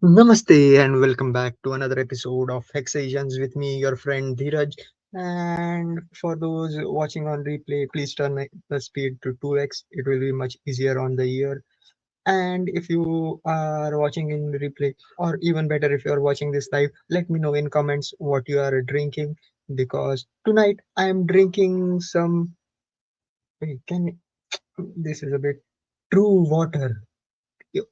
Namaste and welcome back to another episode of Hexations with me, your friend Dheeraj. And for those watching on replay, please turn the speed to 2x. It will be much easier on the ear. And if you are watching in replay, or even better, if you are watching this live, let me know in comments what you are drinking because tonight I am drinking some. Wait, this is a bit true water.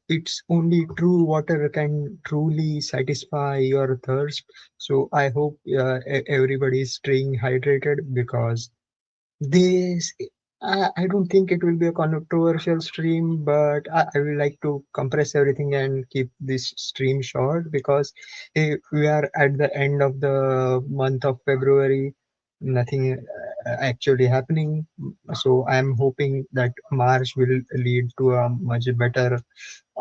It's only true water can truly satisfy your thirst. So I hope everybody is staying hydrated because this, I don't think it will be a controversial stream, but I will like to compress everything and keep this stream short because we are at the end of the month of February. Nothing actually happening. So I'm hoping that March will lead to a much better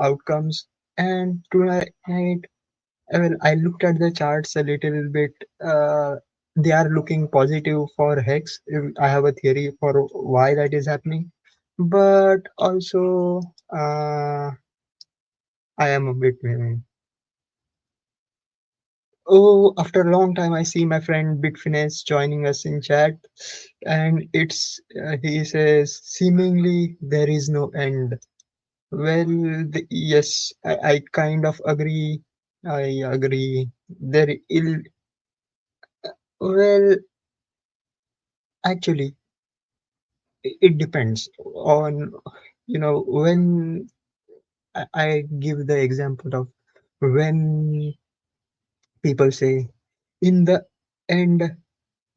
outcomes. And tonight, well, I looked at the charts a little bit. Uh, they are looking positive for Hex. I have a theory for why that is happening, but also I am a bit. Oh, after a long time, I see my friend Bitfinesse joining us in chat, and he says seemingly there is no end. Well, yes, I kind of agree. I agree. There ill. Well, actually, it depends on, when I give the example of when people say, in the end,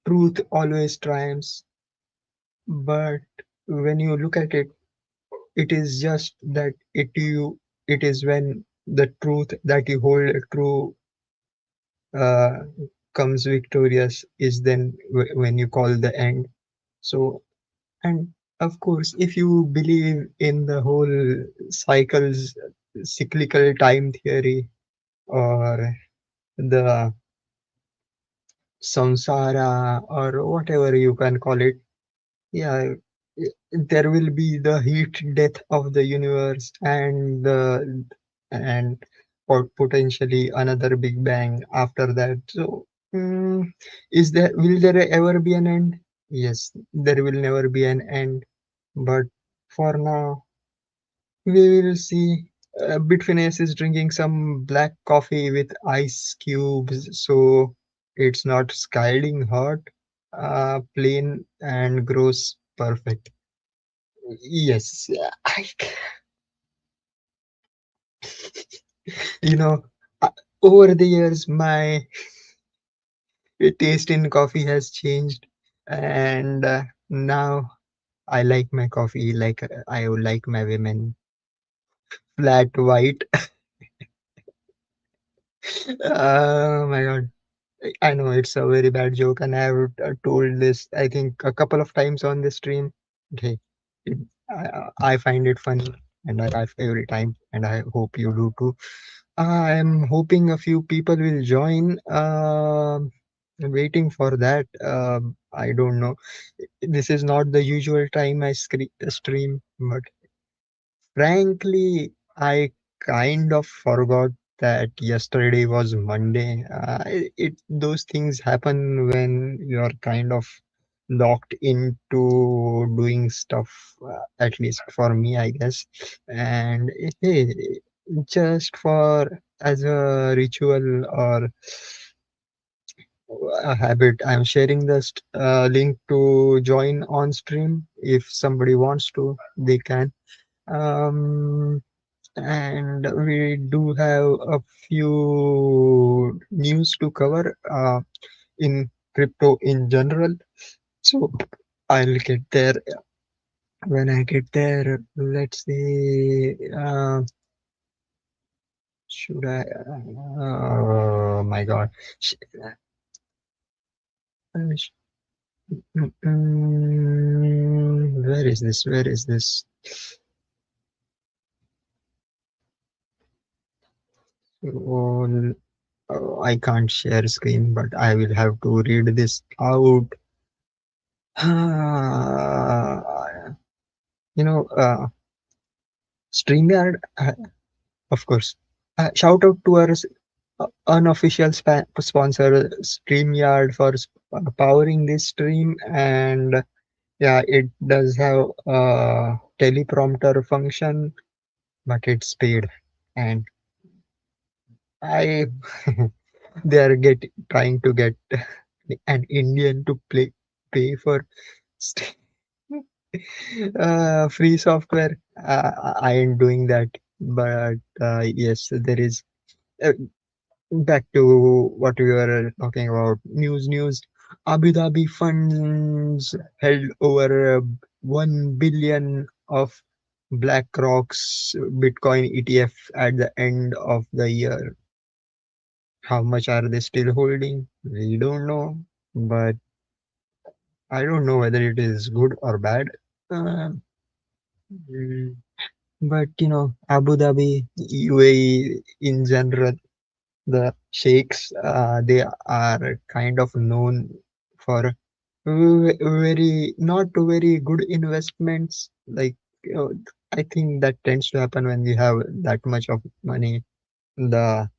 truth always triumphs. But when you look at it, it is just that it is when the truth that you hold true uh, comes victorious is then when you call the end. So, and of course, if you believe in the whole cycles, cyclical time theory, or the samsara, or whatever you can call it, yeah, there will be the heat death of the universe and potentially another big bang after that. So, will there ever be an end? Yes, there will never be an end. But for now, we will see. Bitfinex is drinking some black coffee with ice cubes, so it's not scalding hot, plain and gross, perfect. Yes, I, you know, uh, over the years, my taste in coffee has changed, and now I like my coffee like I would like my women flat white. Oh my God. I know it's a very bad joke, and I have told this, I think, a couple of times on this stream. Okay, it, I find it funny, and I laugh every time, and I hope you do too. I'm hoping a few people will join. Waiting for that. I don't know. This is not the usual time I stream, but frankly, I kind of forgot that yesterday was Monday. Those things happen when you're kind of locked into doing stuff, at least for me, I guess. And hey, just for as a ritual or a habit, I'm sharing the link to join on stream. If somebody wants to, they can. Um, and we do have a few news to cover in crypto in general. So I'll get there when I get there. Let's see. Should I? Oh my God. Sh- sh- where is this? Where is this? Oh, oh, I can't share screen, but I will have to read this out. You know, StreamYard, of course. Shout out to our unofficial sponsor StreamYard for powering this stream, and yeah, it does have a teleprompter function, but it's paid, and I they are trying to get an Indian to pay for st- free software. I ain't doing that, but yes, there is. Uh, Back to what we were talking about, news. Abu Dhabi funds held over 1 billion of BlackRock's Bitcoin ETF at the end of the year. How much are they still holding? We don't know, but I don't know whether it is good or bad. Uh, mm, but Abu Dhabi, UAE in general, the sheikhs, they are kind of known for very not very good investments. Like, I think that tends to happen when we have that much of money. The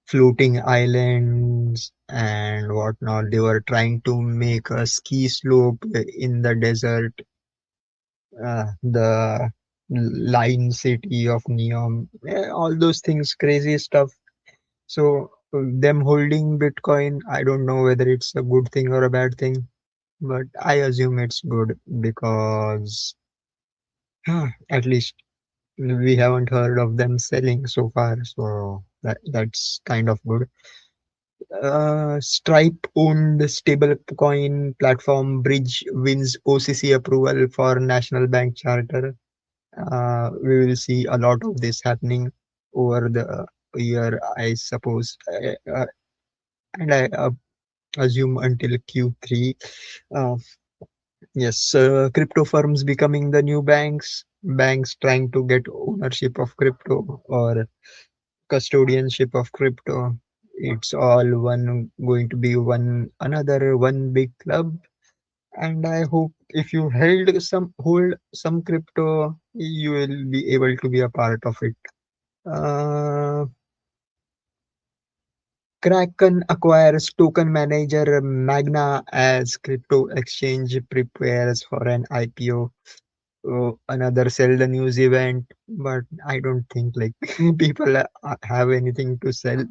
floating islands and whatnot, they were trying to make a ski slope in the desert, the line city of neon, all those things, crazy stuff. So them holding Bitcoin, I don't know whether it's a good thing or a bad thing, but I assume it's good because at least we haven't heard of them selling so far. So that's kind of good. Stripe owned stablecoin platform Bridge wins OCC approval for national bank charter. We will see a lot of this happening over the year, I suppose. And I assume until Q3. Uh, yes, crypto firms becoming the new banks, banks trying to get ownership of crypto or custodianship of crypto. It's all one going to be one big club. And I hope if you hold some crypto, you will be able to be a part of it. Uh, Kraken acquires token manager Magna as crypto exchange prepares for an IPO. Another sell the news event, but I don't think like people have anything to sell,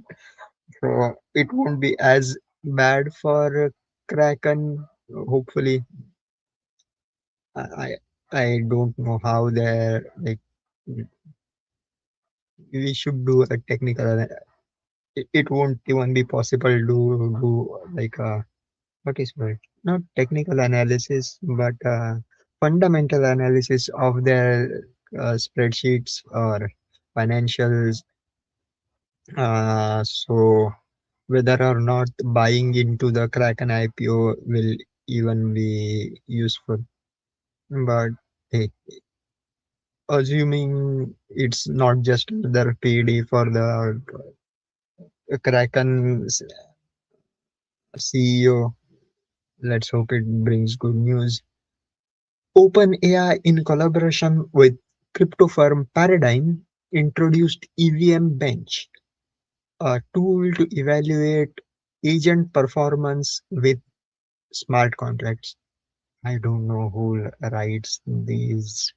so it won't be as bad for Kraken. Hopefully, I I don't know how they're like. We should do a technical. It won't even be possible to do like what is called not technical analysis, but fundamental analysis of their spreadsheets or financials. So whether or not buying into the Kraken IPO will even be useful. But hey, assuming it's not just another PD for the Kraken CEO, let's hope it brings good news. OpenAI, in collaboration with crypto firm Paradigm, introduced EVM Bench, a tool to evaluate agent performance with smart contracts. I don't know who writes these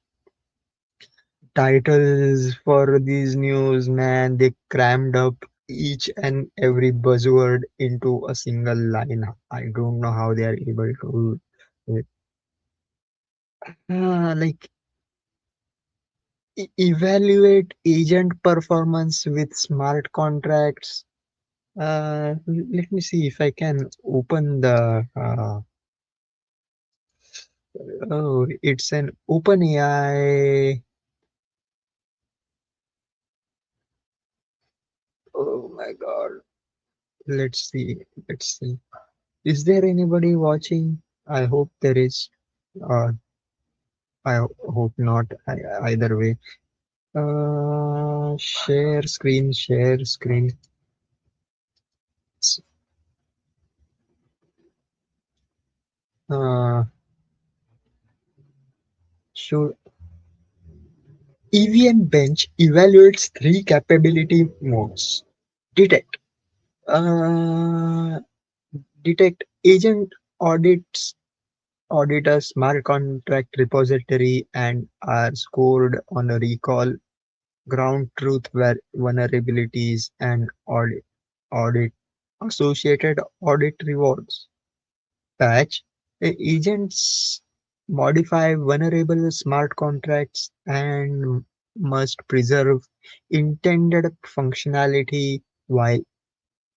titles for these news, man. They crammed up each and every buzzword into a single line. I don't know how they are able to do it. Like evaluate agent performance with smart contracts. Let me see if I can open the. Oh, it's an OpenAI. Oh my God. Let's see. Let's see. Is there anybody watching? I hope there is. Uh, I hope not. Either way. Share screen. Share screen. Uh, should EVM bench evaluates three capability modes. Detect. Uh, Detect agent audits audit a smart contract repository and are scored on a recall, ground truth vulnerabilities, and audit associated audit rewards. Patch. Agents modify vulnerable smart contracts and must preserve intended functionality while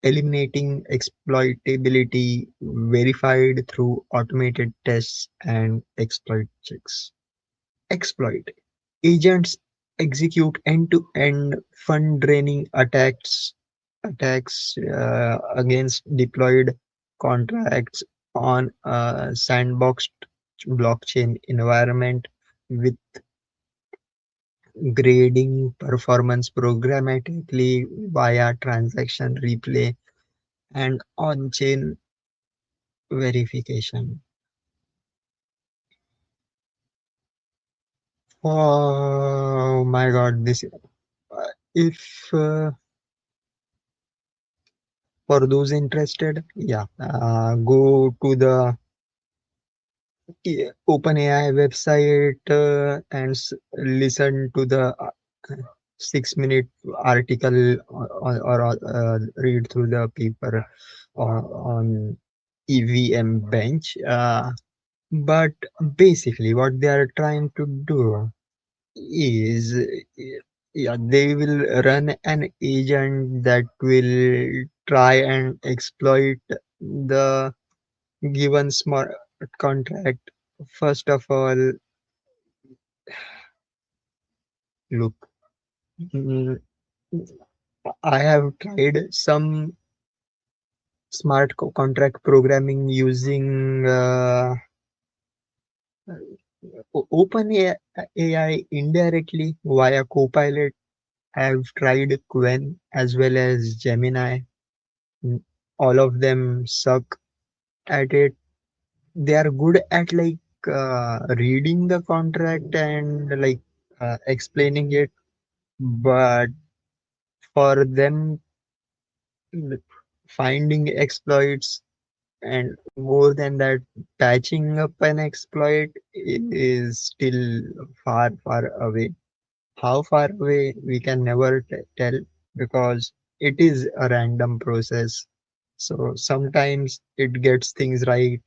eliminating exploitability verified through automated tests and exploit checks. Exploit. Agents execute end-to-end fund draining attacks against deployed contracts on a sandboxed blockchain environment with grading performance programmatically via transaction replay and on-chain verification. Oh my God, this if for those interested, yeah, go to the OpenAI website and listen to the 6 minute article or read through the paper on EVM bench. But basically, what they are trying to do is, yeah, they will run an agent that will try and exploit the given smart contract. First of all, look, mm, I have tried some smart contract programming using OpenAI indirectly via Copilot. I have tried Quen as well as Gemini. Mm, all of them suck at it. They are good at reading the contract and explaining it, but for them finding exploits and more than that, patching up an exploit is still far away. How far away we can never tell, because it is a random process. So sometimes it gets things right,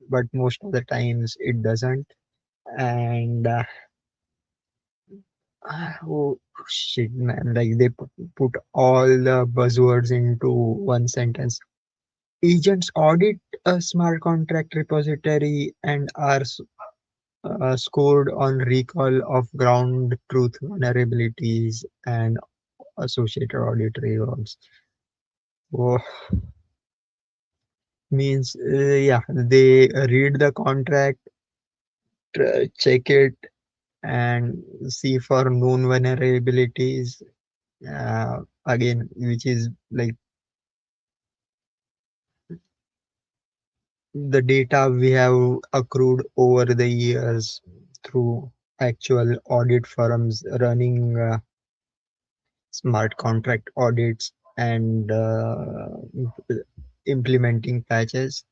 but most of the times it doesn't. And oh shit, man! Like they put all the buzzwords into one sentence. Agents audit a smart contract repository and are scored on recall of ground truth vulnerabilities and associated audit rewards. Oh, means yeah, they read the contract, check it, and see for known vulnerabilities. Again, which is like the data we have accrued over the years through actual audit firms running smart contract audits and implementing patches.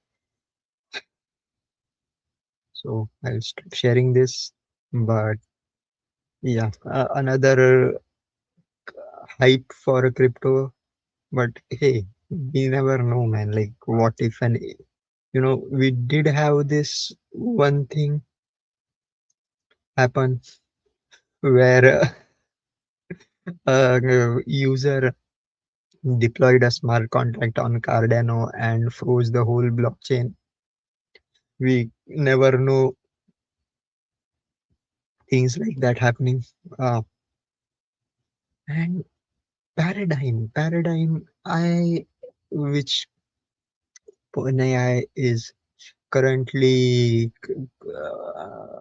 So I'll stop sharing this. But yeah, another hype for a crypto. But hey, we never know, man. Like, what if we did have this one thing happen where a user deployed a smart contract on Cardano and froze the whole blockchain. We never know things like that happening. And paradigm, which OpenAI is currently uh,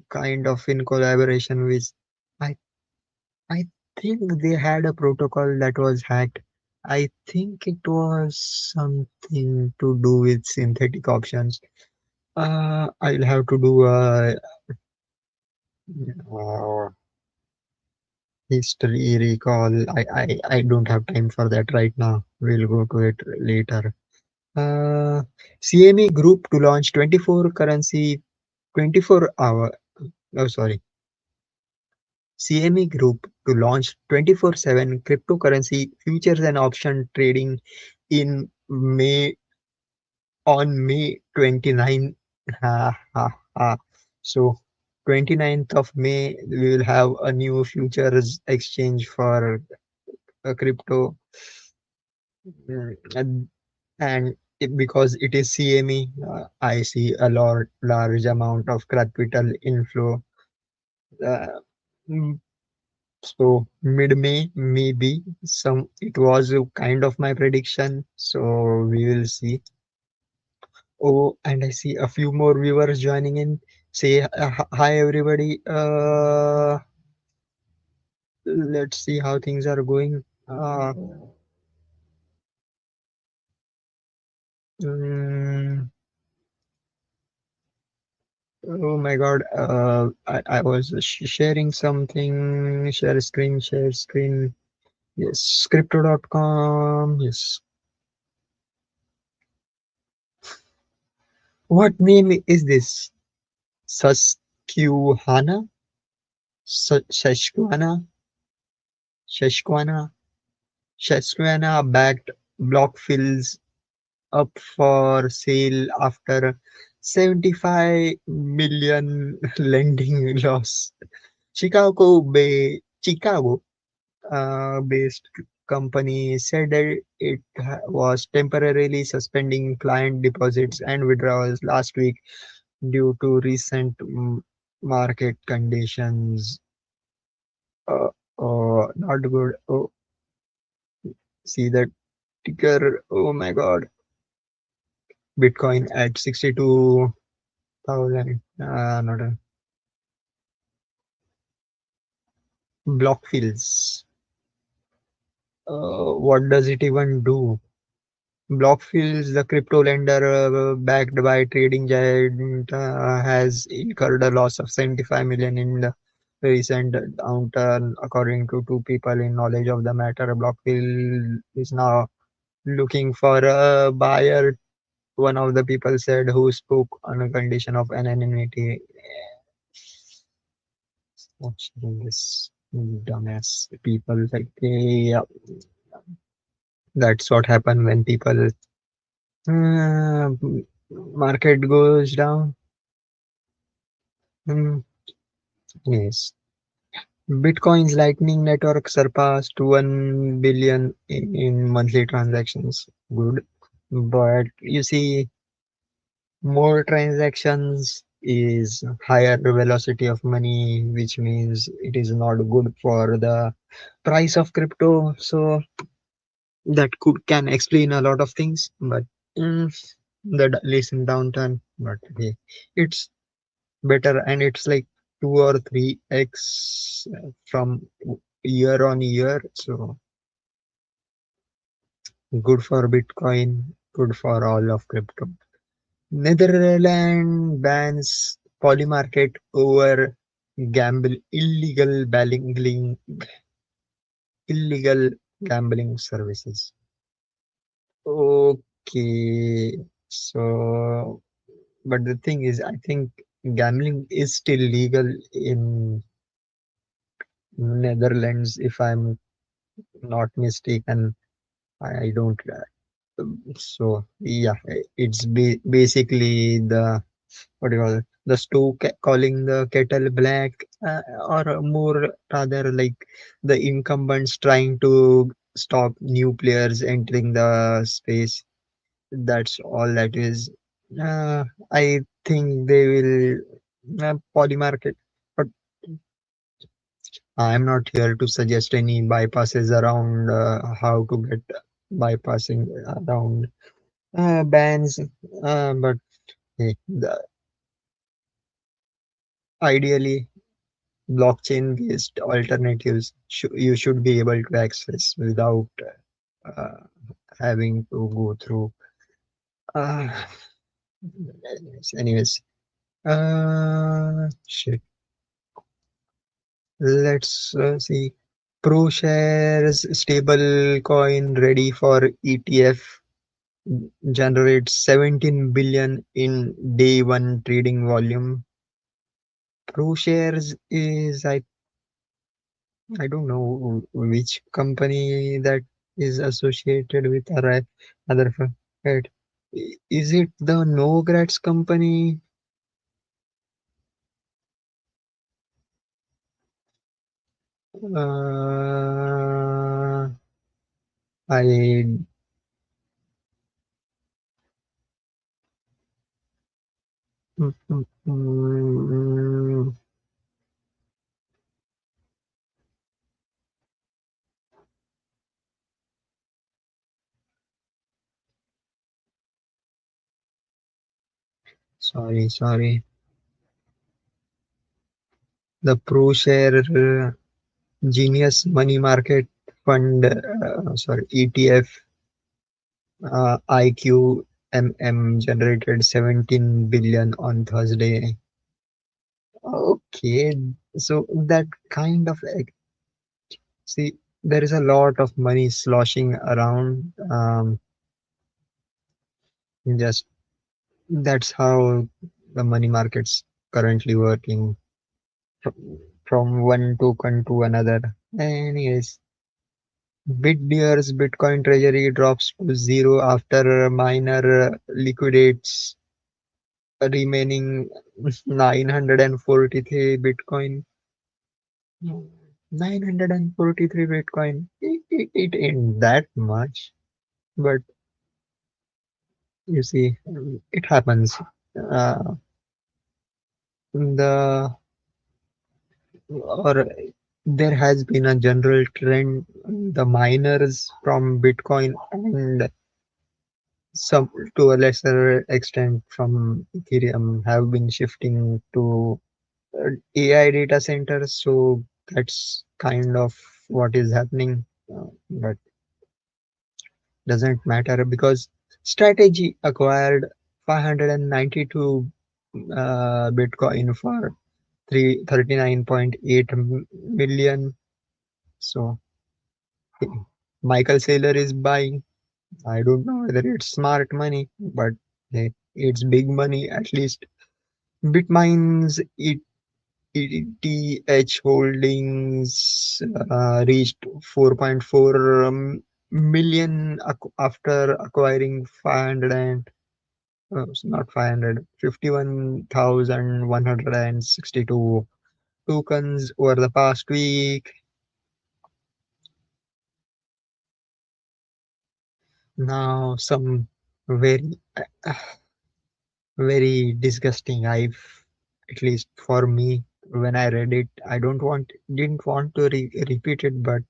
kind of in collaboration with. I I think they had a protocol that was hacked. I think it was something to do with synthetic options. I'll have to do a History recall. I don't have time for that right now. We'll go to it later. Uh, CME Group to launch 24 currency 24 hour. Oh, sorry. CME Group to launch 24/7 cryptocurrency futures and option trading in May on May 29. Ha, ha, ha. So 29th of May we will have a new futures exchange for crypto. And because it is CME, I see a large amount of capital inflow. Uh, mm, so mid-May, maybe some. It was a kind of my prediction. So we will see. Oh, and I see a few more viewers joining in. Say hi, everybody. Let's see how things are going. Mm, Oh my God. I was sharing something. Share screen, share screen. Yes, crypto.com. Yes. What name is this? Susquehanna? Shashquana? Shashquana? Shashquana backed block fills up for sale after 75 million lending loss. Chicago based company said that it was temporarily suspending client deposits and withdrawals last week due to recent market conditions. Uh, Not good. Oh, see that ticker. Oh my God. Bitcoin at 62,000. Not a block fills. What does it even do? Blockfields, the crypto lender backed by trading giant, has incurred a loss of 75 million in the recent downturn, according to two people in knowledge of the matter. Blockfield is now looking for a buyer. One of the people said, who spoke on a condition of anonymity. What's this? Dumbass people like, yeah, that's what happened when people uh, market goes down. Hmm. Yes. Bitcoin's Lightning Network surpassed 1 billion in monthly transactions. Good. But you see, more transactions is higher velocity of money, which means it is not good for the price of crypto. So that can explain a lot of things. But mm, the recent downturn, but hey, it's better, and it's like 2 or 3x from year on year. So good for Bitcoin, good for all of crypto. Netherlands bans polymarket over illegal gambling services. Okay, so but the thing is, I think gambling is still legal in Netherlands, if I'm not mistaken. I don't. So yeah, it's basically the what do you call it? The stew calling the kettle black, or more rather like the incumbents trying to stop new players entering the space. That's all that is. I think they will polymarket, but I'm not here to suggest any bypasses around how to get bypassing around bans, but hey, ideally, blockchain-based alternatives you should be able to access without uh, having to go through. Uh, anyways, shit. Let's see. ProShares stable coin ready for ETF generates 17 billion in day one trading volume. ProShares is I don't know which company that is associated with other right? Is it the Novogratz company? Uh, I mm, mm, mm, sorry. The ProShare Genius Money Market Fund, ETF, IQMM generated 17 billion on Thursday. Okay, so that kind of see, there is a lot of money sloshing around. Just that's how the money markets currently working from, from one token to another. Anyways, BitDeer's Bitcoin treasury drops to zero after a miner liquidates remaining 943 Bitcoin. 943 Bitcoin. It ain't that much, but you see, it happens. The or there has been a general trend. The miners from Bitcoin and some to a lesser extent from Ethereum have been shifting to AI data centers. So that's kind of what is happening. But doesn't matter because strategy acquired 592 Bitcoin for 39.8 million. So Michael Saylor is buying. I don't know whether it's smart money, but hey, it's big money at least. Bitmine's ETH holdings reached 4.4 million after acquiring 500 and not 500, 51,162 tokens over the past week. Now, some very, very disgusting. At least for me, when I read it, didn't want to repeat it, but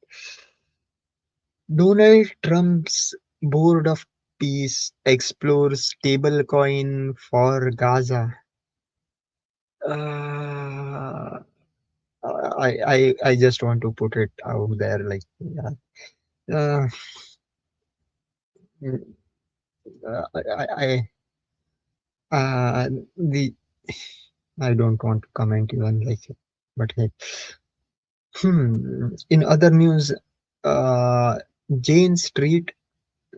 Donald Trump's Board of Peace explores stablecoin for Gaza. Uh, I just want to put it out there, like, yeah. Uh, mm, the I don't want to comment even like it, but hey. In other news, uh, Jane Street,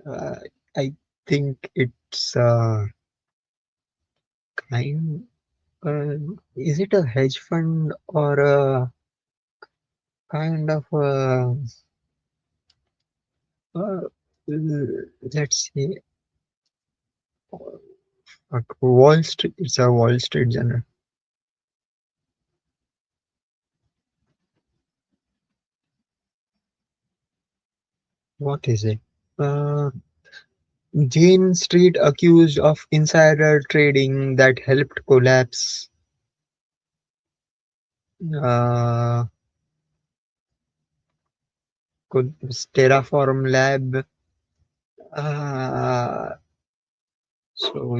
uh, I think it's kind. Uh, is it a hedge fund or a kind of uh, let's see, Wall Street? It's a Wall Street Journal. What is it? Uh, Jane Street accused of insider trading that helped collapse uh, Terraform Lab. Uh, so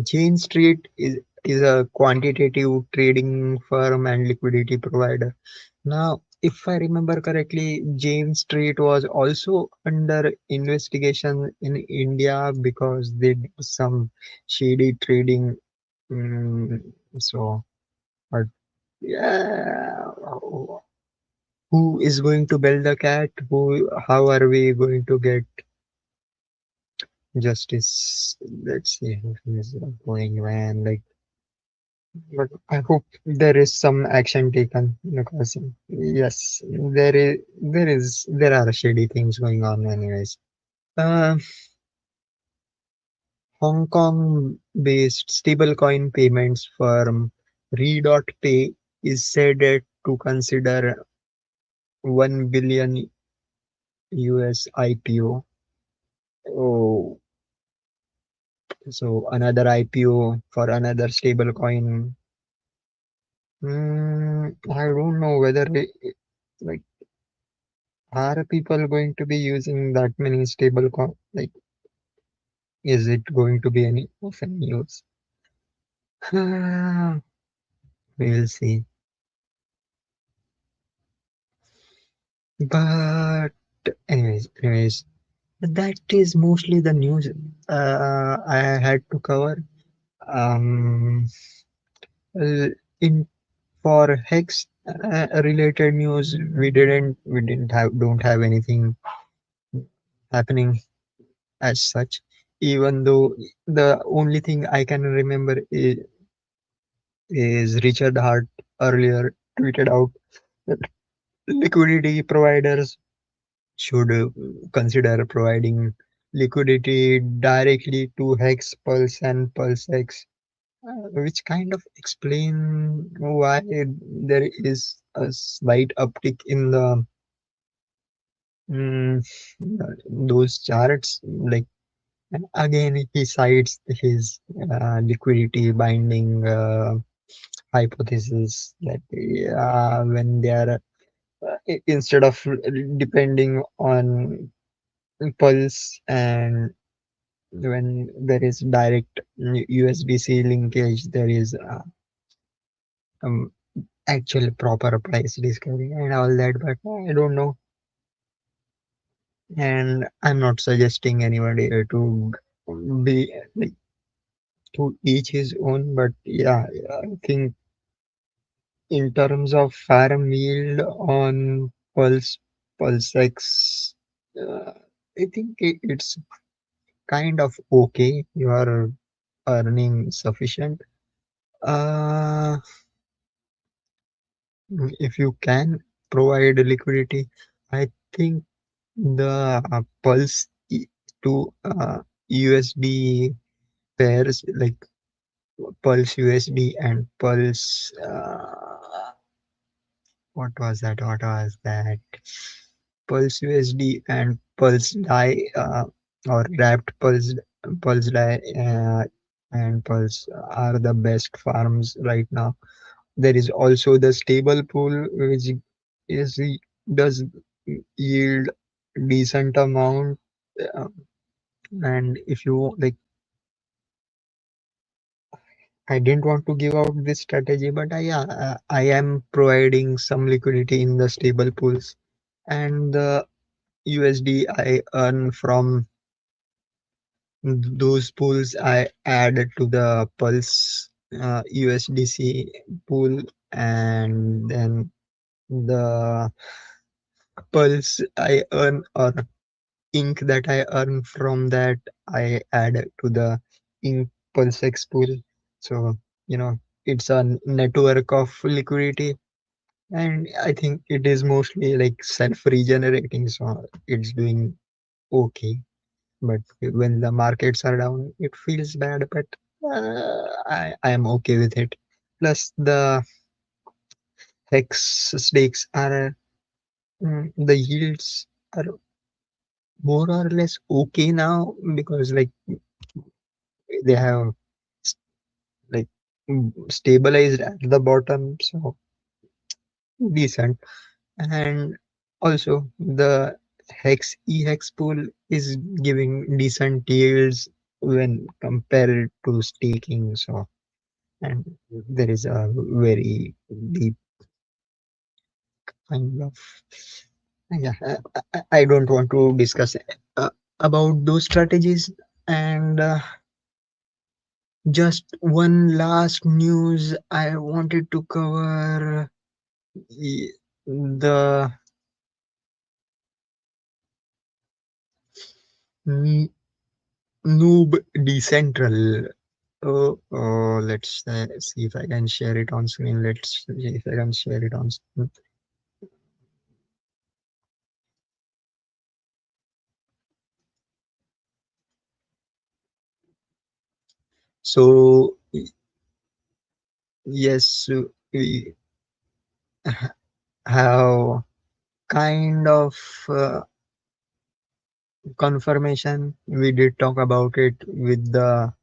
Jane Street is a quantitative trading firm and liquidity provider. Now, if I remember correctly, Jane Street was also under investigation in India because they did some shady trading. Mm, so, but Yeah, who is going to build the cat? Who? How are we going to get justice? Let's see how things are going, man. Like, but I hope there is some action taken because yes, there are shady things going on, anyways. Uh, Hong Kong-based stablecoin payments firm Re.Pay is said to consider 1 billion US IPO. Oh, so another IPO for another stablecoin. I don't know whether like are people going to be using that many stablecoin? Like, is it going to be any of any use? We'll see. But anyways, that is mostly the news I had to cover. Um, uh, in for Hex related news, we didn't have don't have anything happening as such. Even though the only thing I can remember is Richard Hart earlier tweeted out that liquidity providers should consider providing liquidity directly to Hex, Pulse, and PulseX, which kind of explain why there is a slight uptick in the mm, those charts. Like, and again, he cites his liquidity binding hypothesis that when they are instead of depending on pulse and when there is direct USDC linkage, there is um, actual proper price discovery and all that. But I don't know, and I'm not suggesting anybody to be like to each his own. But yeah, I think in terms of farm yield on Pulse X, I think it's kind of okay. You are earning sufficient. Uh, if you can provide liquidity, I think the Pulse to USD pairs like Pulse USD and Pulse. What was that? What was that? Pulse USD and Pulse Die or wrapped Pulse Die and Pulse are the best farms right now. There is also the stable pool which is does yield decent amount. uh, and if you like, I didn't want to give out this strategy, but I am providing some liquidity in the stable pools, and the USD I earn from those pools I add to the Pulse USDC pool, and then the Pulse I earn or ink that I earn from that I add to the ink PulseX pool. So it's a network of liquidity, and I think it is mostly like self-regenerating, so it's doing okay. But when the markets are down, it feels bad, but I am okay with it. Plus, the hex stakes are the yields are more or less okay now because like they have s- like stabilized at the bottom, so decent. And also the hex pool is giving decent yields when compared to staking. So, and there is a very deep kind of yeah. I don't want to discuss about those strategies, and Just one last news I wanted to cover. The n- noob decentral. Let's see if I can share it on screen. Let's see if I can share it on screen. So yes, we have kind of confirmation. We did talk about it with the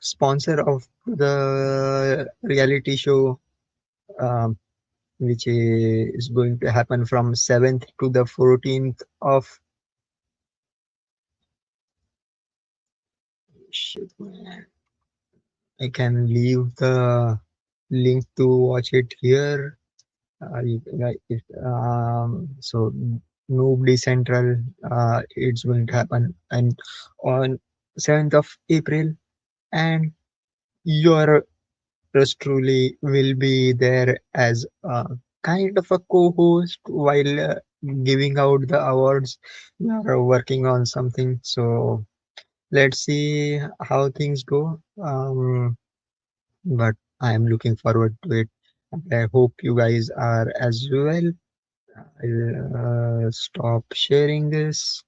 sponsor of the reality show, um, which is going to happen from 7th to the 14th of. Shit, man. I can leave the link to watch it here. So nobody central. It's going to happen and on 7th of April, and your yours truly will be there as a kind of a co-host while giving out the awards. We are working on something, so let's see how things go. But I am looking forward to it. I hope you guys are as well. I'll stop sharing this.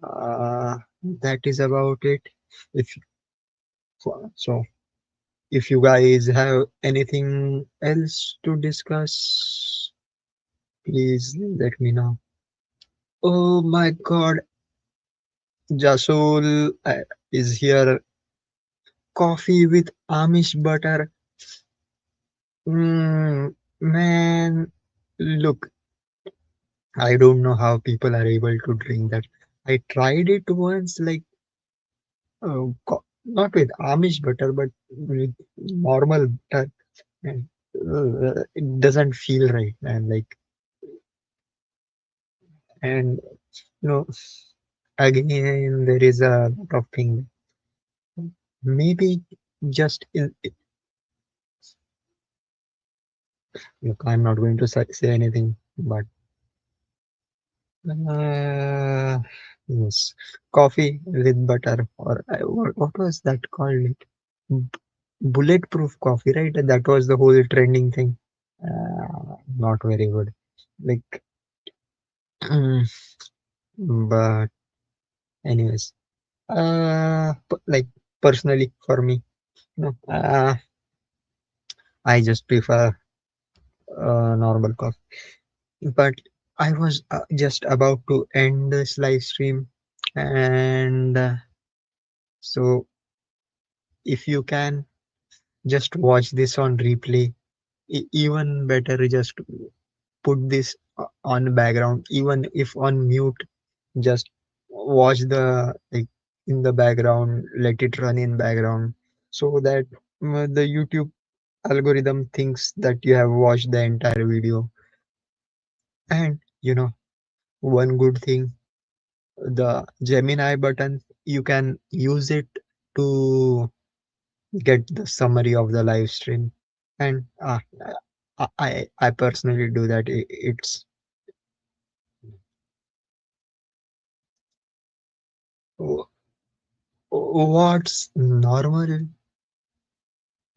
That is about it. If so, if you guys have anything else to discuss, please let me know. Oh my God, Jasul is here. Coffee with Amish butter. Man, look, I don't know how people are able to drink that. I tried it once, like not with Amish butter, but with normal butter, and it doesn't feel right. And like, and you know, again, there is a lot of thing. Maybe just look, I'm not going to say anything, but uh, yes, coffee with butter, or what was that called? Like, bulletproof coffee, right? That was the whole trending thing. Not very good. Like, but anyways, like personally for me, no, I just prefer normal coffee. But I was just about to end this live stream, and so if you can just watch this on replay, even better, just put this on background, even if on mute. Just watch the like in the background, let it run in background, so that the YouTube algorithm thinks that you have watched the entire video. And one good thing, the Gemini button, you can use it to get the summary of the live stream. And I personally do that. It's what's normal.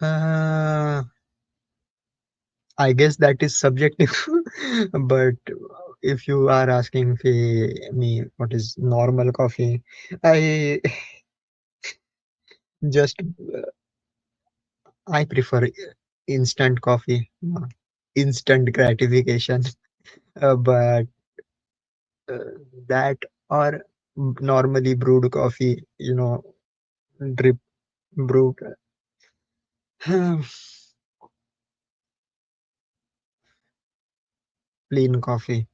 uh, I guess that is subjective. But if you are asking me what is normal coffee, I just I prefer instant coffee, instant gratification. But uh, that or normally brewed coffee, drip brewed plain coffee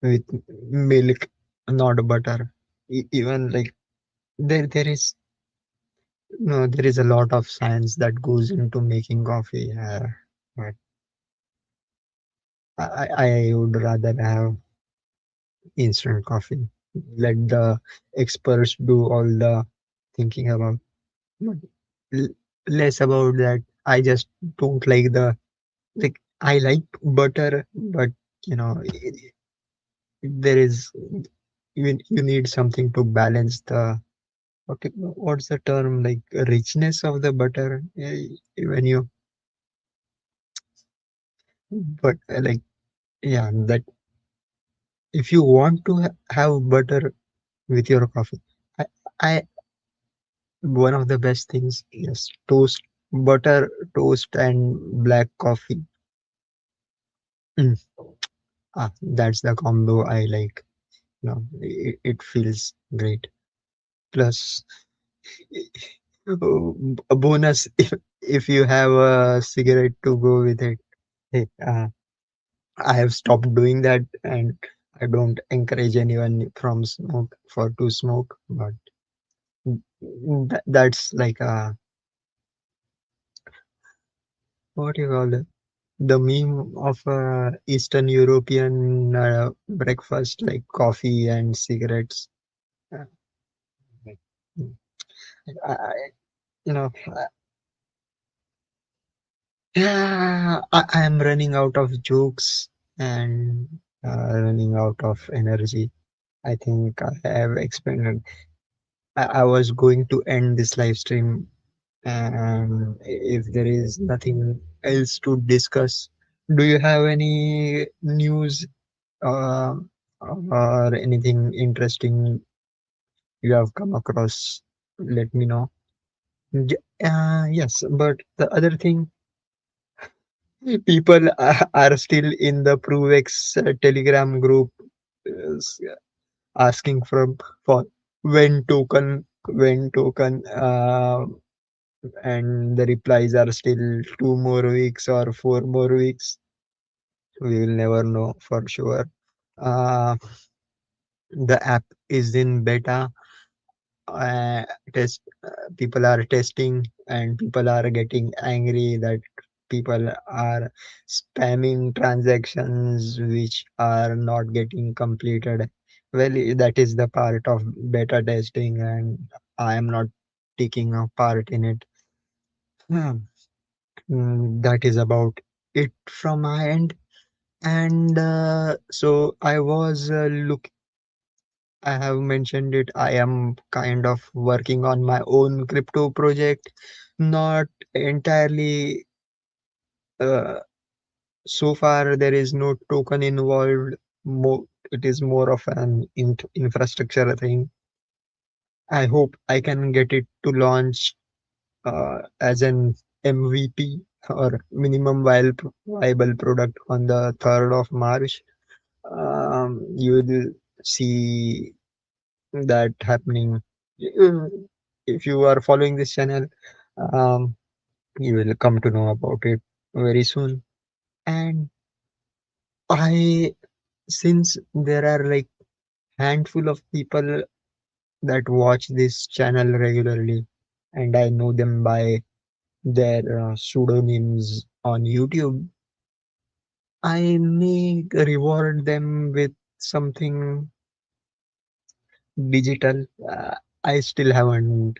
with milk, not butter. Even like there is no, there is a lot of science that goes into making coffee. But I would rather have instant coffee. Let the experts do all the thinking about, but l- less about that. I just don't like the, like, I like butter, but there is, you need something to balance the, what's the term, like richness of the butter, when you, but like, yeah, that if you want to have butter with your coffee, I, I one of the best things, yes, toast, butter, toast, and black coffee. Mm, that's the combo I like. It feels great. Plus, a bonus if you have a cigarette to go with it. Hey, I have stopped doing that, and I don't encourage anyone from smoke for to smoke. But that's like a, what you call it, the meme of Eastern European breakfast, like coffee and cigarettes. Uh, I, you know, yeah, I am running out of jokes and running out of energy. I think I have expended. I was going to end this live stream, and if there is nothing else to discuss, do you have any news uh, or anything interesting you have come across? Let me know. Yes, but the other thing, people are still in the ProveX Telegram group, asking for when token, and the replies are still 2 more weeks or 4 more weeks. We will never know for sure. Uh, the app is in beta. uh, test People are testing, and people are getting angry that people are spamming transactions which are not getting completed. Well, that is the part of beta testing, and I am not taking a part in it. Hmm. That is about it from my end. And so I have mentioned it. I am kind of working on my own crypto project, not entirely. Uh, so far, there is no token involved. It is more of an infrastructure thing. I hope I can get it to launch as an MVP, or minimum viable product, on the 3rd of March. You will see that happening. Uh, If you are following this channel, um, you will come to know about it very soon. And I, since there are like handful of people that watch this channel regularly, and I know them by their pseudonyms on YouTube, I may reward them with something digital. I still haven't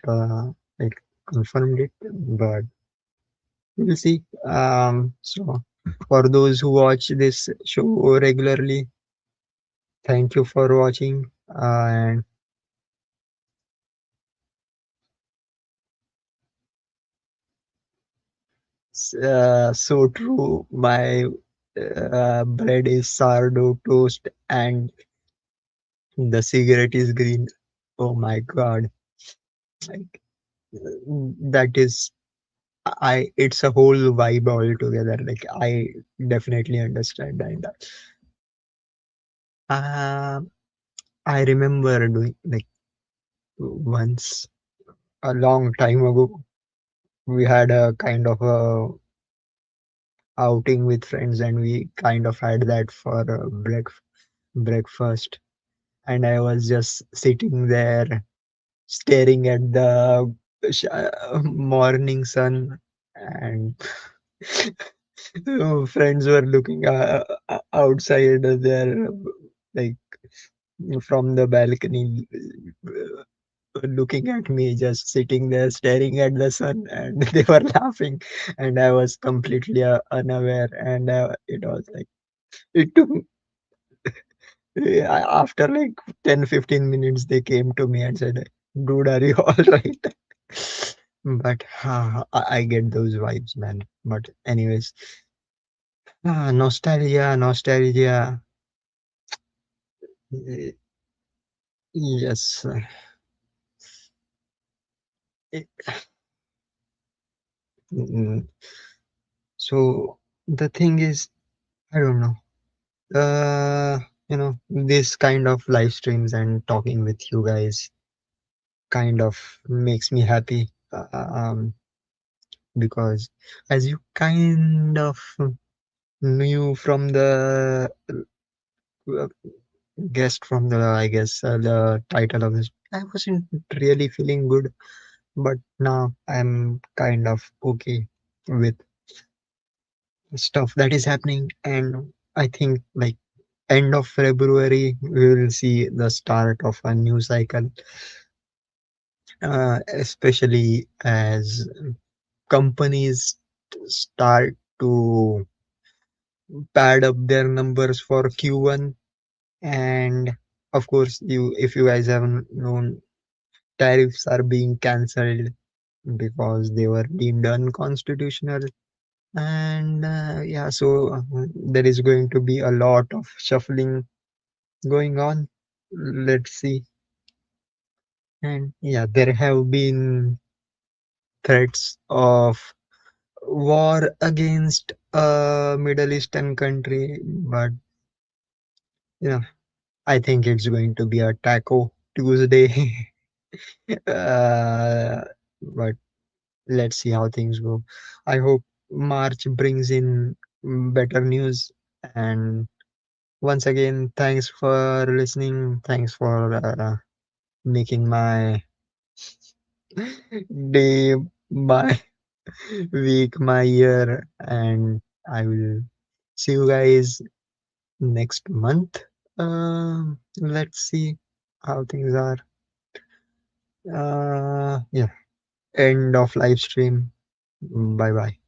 like confirmed it, but we'll see. So for those who watch this show regularly, thank you for watching. And so true. My bread is sourdough toast, and the cigarette is green. Oh my God! Like, that is, I. It's a whole vibe altogether. Like, I definitely understand that. Uh, I remember doing, like, once a long time ago, we had a kind of a outing with friends, and we kind of had that for breakfast. And I was just sitting there staring at the morning sun, and friends were looking outside there, like from the balcony. looking at me, just sitting there staring at the sun, and they were laughing, and I was completely unaware. And it was like it took after like 10-15 minutes, they came to me and said, "Dude, are you all right?" But I get those vibes, man. But anyways, nostalgia, nostalgia. Y- Yes. It- mm, so the thing is, I don't know. This kind of live streams and talking with you guys kind of makes me happy. Because as you kind of knew from the uh, guest from the, I guess, the title of this, I wasn't really feeling good, but now I'm kind of okay with stuff that is happening. And I think like end of February, we will see the start of a new cycle, especially as companies start to pad up their numbers for Q1. And of course, if you guys haven't known, tariffs are being cancelled because they were deemed unconstitutional. And yeah, so there is going to be a lot of shuffling going on. Let's see. And yeah, there have been threats of war against a Middle Eastern country, but yeah, I think it's going to be a Taco Tuesday. But let's see how things go. I hope March brings in better news. And once again, thanks for listening. Thanks for making my day, my week, my year. And I will see you guys next month. Let's see how things are. Yeah, end of live stream. Bye bye.